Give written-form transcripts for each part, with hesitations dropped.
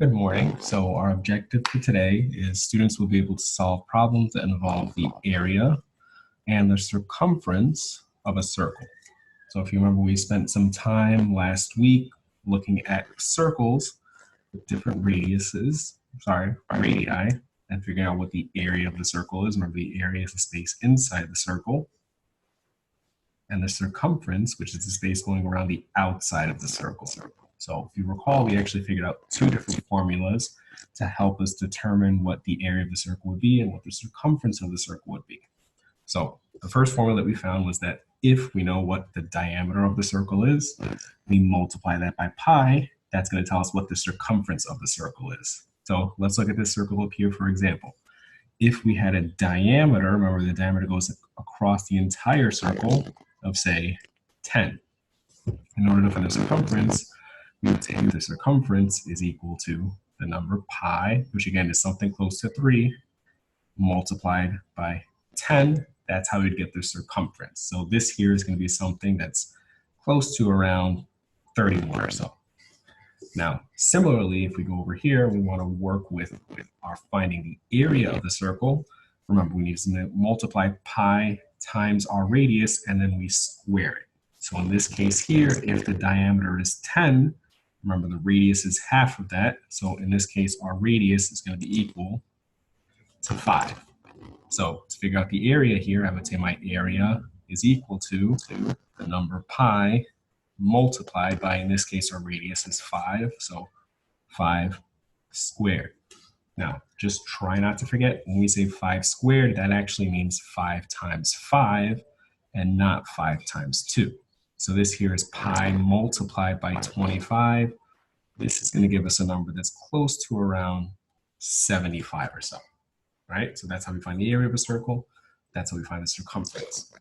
Good morning. So our objective for today is students will be able to solve problems that involve the area and the circumference of a circle. So if you remember, we spent some time last week looking at circles with different radii, and figuring out what the area of the circle is. Remember, the area is the space inside the circle, and the circumference, which is the space going around the outside of the circle. So if you recall, we actually figured out two different formulas to help us determine what the area of the circle would be and what the circumference of the circle would be. So the first formula that we found was that if we know what the diameter of the circle is, we multiply that by pi. That's going to tell us what the circumference of the circle is. So let's look at this circle up here, for example. If we had a diameter, remember the diameter goes across the entire circle of, say, 10. In order to find the circumference, we would say the circumference is equal to the number pi, which again is something close to 3, multiplied by 10. That's how we'd get the circumference. So this here is going to be something that's close to around 31 or so. Now, similarly, if we go over here, we want to work with our finding the area of the circle. Remember, we need to multiply pi times our radius, and then we square it. So in this case here, if the diameter is 10, remember the radius is half of that. So in this case, our radius is going to be equal to 5. So to figure out the area here, I would say my area is equal to the number pi multiplied by, in this case, our radius is 5. So 5 squared. Now, just try not to forget, when we say 5 squared, that actually means 5 times 5 and not 5 times 2. So this here is pi multiplied by 25. This is going to give us a number that's close to around 75 or so, right? So that's how we find the area of a circle. That's how we find the circumference.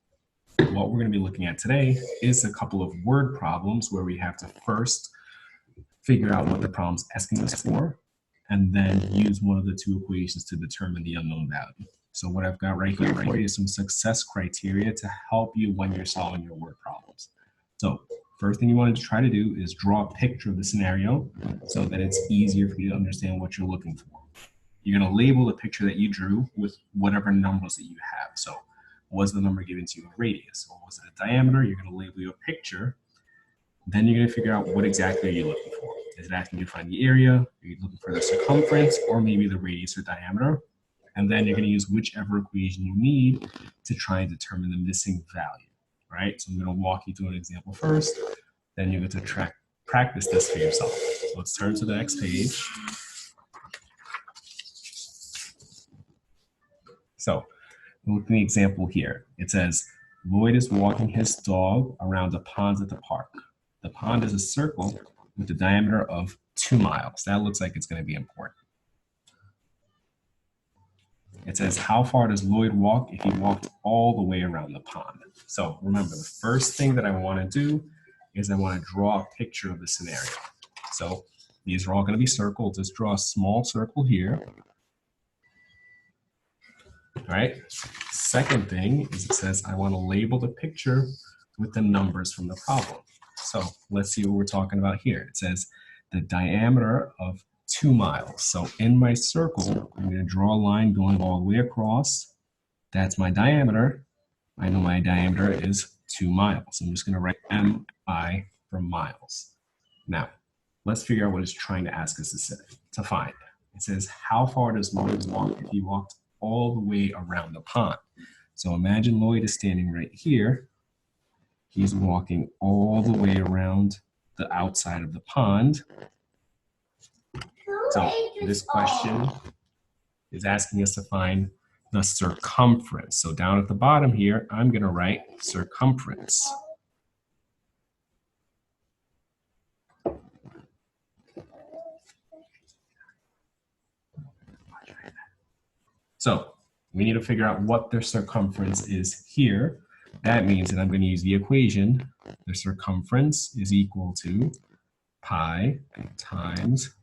What we're going to be looking at today is a couple of word problems where we have to first figure out what the problem's asking us for, and then use one of the two equations to determine the unknown value. So what I've got right here for you is some success criteria to help you when you're solving your word problems. So first thing you want to try to do is draw a picture of the scenario so that it's easier for you to understand what you're looking for. You're going to label the picture that you drew with whatever numbers that you have. So was the number given to you a radius, or was it a diameter? You're going to label your picture. Then you're going to figure out what exactly are you looking for. Is it asking you to find the area? Are you looking for the circumference, or maybe the radius or diameter? And then you're going to use whichever equation you need to try and determine the missing value, right? So I'm going to walk you through an example first, then you get to practice this for yourself. So let's turn to the next page. So look at the example here. It says, Lloyd is walking his dog around the ponds at the park. The pond is a circle with a diameter of 2 miles. That looks like it's going to be important. It says, how far does Lloyd walk if he walked all the way around the pond? So remember, the first thing that I want to do is I want to draw a picture of the scenario. So these are all going to be circles. Let's draw a small circle here. All right. Second thing is it says I want to label the picture with the numbers from the problem. So let's see what we're talking about here. It says the diameter of 2 miles. So in my circle, I'm going to draw a line going all the way across. That's my diameter. I know my diameter is 2 miles. I'm just going to write MI for miles. Now, let's figure out what it's trying to ask us to find. It says, how far does Lloyd walk if he walked all the way around the pond? So imagine Lloyd is standing right here. He's walking all the way around the outside of the pond. So this question is asking us to find the circumference. So down at the bottom here, I'm going to write circumference. So we need to figure out what the circumference is here. That means that I'm going to use the equation. The circumference is equal to pi times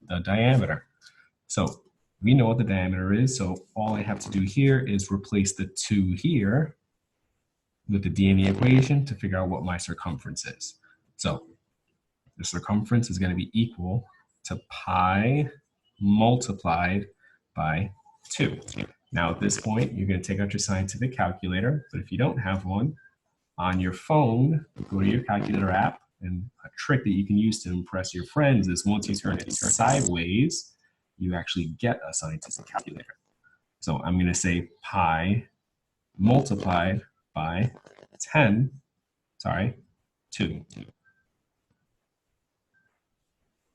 the diameter. So we know what the diameter is, so all I have to do here is replace the 2 here with the d in the equation to figure out what my circumference is. So the circumference is going to be equal to pi multiplied by 2. Now at this point, you're going to take out your scientific calculator, but if you don't have one, on your phone, go to your calculator app, and a trick that you can use to impress your friends is once you turn it sideways, you actually get a scientific calculator. So I'm going to say pi multiplied by 2.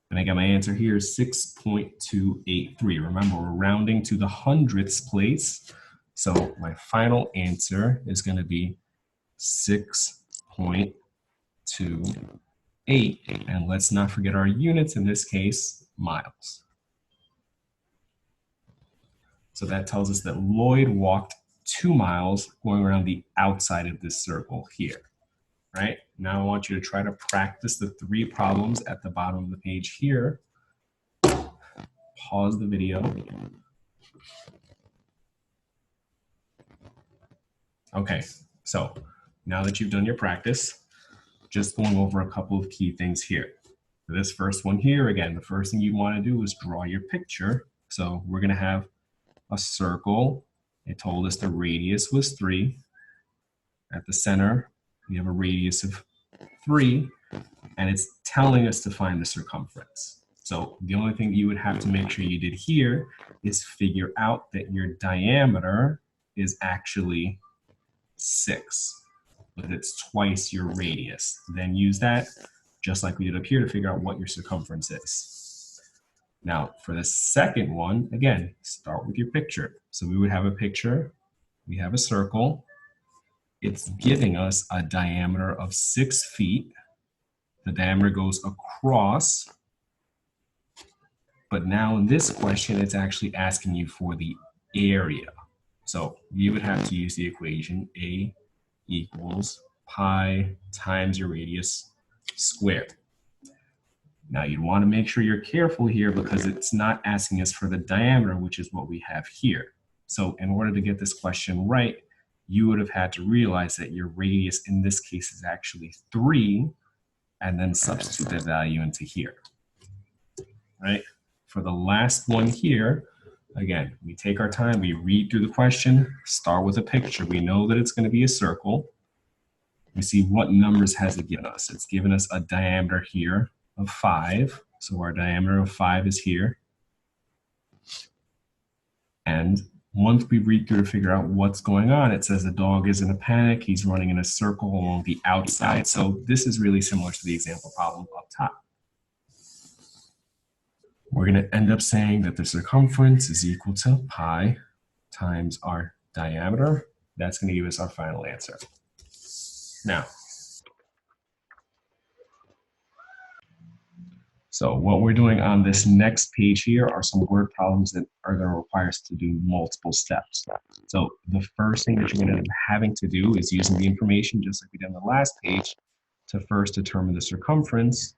And I got my answer here is 6.283. Remember, we're rounding to the hundredths place. So my final answer is going to be 6.28. And let's not forget our units, in this case, miles. So that tells us that Lloyd walked 2 miles going around the outside of this circle here. Right? Now I want you to try to practice the 3 problems at the bottom of the page here. Pause the video. Okay, so now that you've done your practice, just going over a couple of key things here. For this first one here, again, the first thing you want to do is draw your picture. So we're going to have a circle. It told us the radius was 3. At the center, we have a radius of 3, and it's telling us to find the circumference. So the only thing you would have to make sure you did here is figure out that your diameter is actually 6, but it's twice your radius. Then use that, just like we did up here, to figure out what your circumference is. Now, for the second one, again, start with your picture. So we would have a picture, we have a circle. It's giving us a diameter of 6 feet. The diameter goes across. But now in this question, it's actually asking you for the area. So you would have to use the equation A equals pi times your radius squared. Now you'd want to make sure you're careful here because it's not asking us for the diameter, which is what we have here. So in order to get this question right, you would have had to realize that your radius in this case is actually 3, and then substitute that value into here, right? For the last one here, again, we take our time, we read through the question, start with a picture. We know that it's going to be a circle. We see what numbers has it given us. It's given us a diameter here of 5. So our diameter of 5 is here. And once we read through to figure out what's going on, it says the dog is in a panic. He's running in a circle along the outside. So this is really similar to the example problem up top. We're going to end up saying that the circumference is equal to pi times our diameter. That's going to give us our final answer. Now, so what we're doing on this next page here are some word problems that are going to require us to do multiple steps. So the first thing that you're going to end up having to do is using the information, just like we did on the last page, to first determine the circumference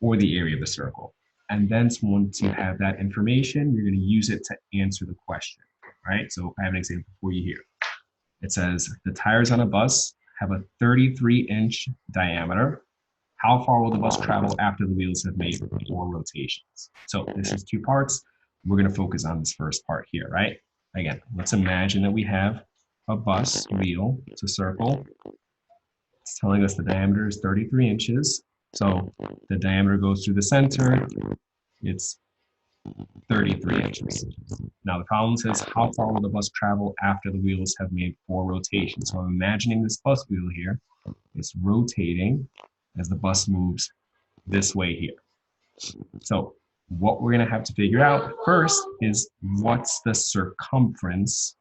or the area of the circle. And then once you have that information, you're going to use it to answer the question, right? So I have an example for you here. It says the tires on a bus have a 33-inch diameter. How far will the bus travel after the wheels have made 4 rotations? So this is 2 parts. We're going to focus on this first part here, right? Again, let's imagine that we have a bus wheel. It's a circle. It's telling us the diameter is 33 inches. So the diameter goes through the center. It's 33 inches. Now the problem says, how far will the bus travel after the wheels have made 4 rotations? So I'm imagining this bus wheel here. It's rotating as the bus moves this way here. So what we're going to have to figure out first is what's the circumference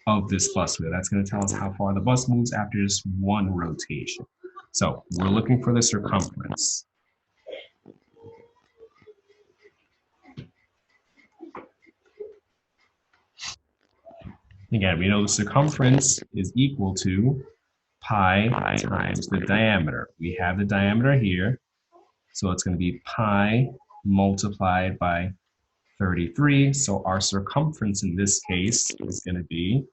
of this bus wheel. That's going to tell us how far the bus moves after just 1 rotation. So we're looking for the circumference. Again, we know the circumference is equal to pi times the diameter. We have the diameter here, so it's going to be pi multiplied by 33. So our circumference in this case is going to be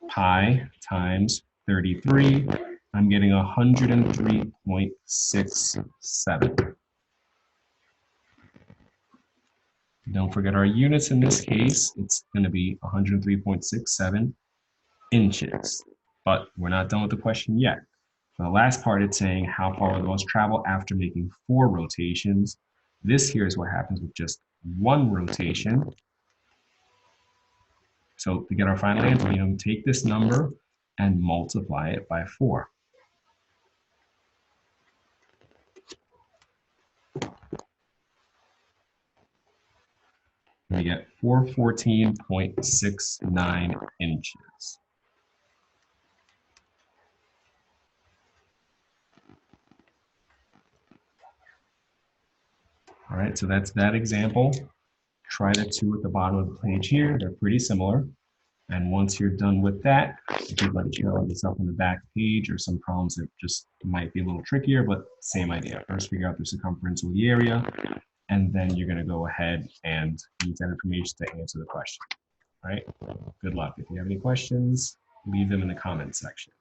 pi times 33. I'm getting 103.67. Don't forget our units in this case, it's going to be 103.67 inches. But we're not done with the question yet. For the last part, it's saying how far will the bus travel after making 4 rotations. This here is what happens with just 1 rotation. So to get our final answer, we can take this number and multiply it by 4. We get 414.69 inches. All right, so that's that example. Try the 2 at the bottom of the page here. They're pretty similar. And once you're done with that, if you'd like to check out yourself on the back page or some problems that just might be a little trickier, but same idea. First, figure out the circumference or the area, and then you're going to go ahead and use that information to answer the question. All right, good luck. If you have any questions, leave them in the comments section.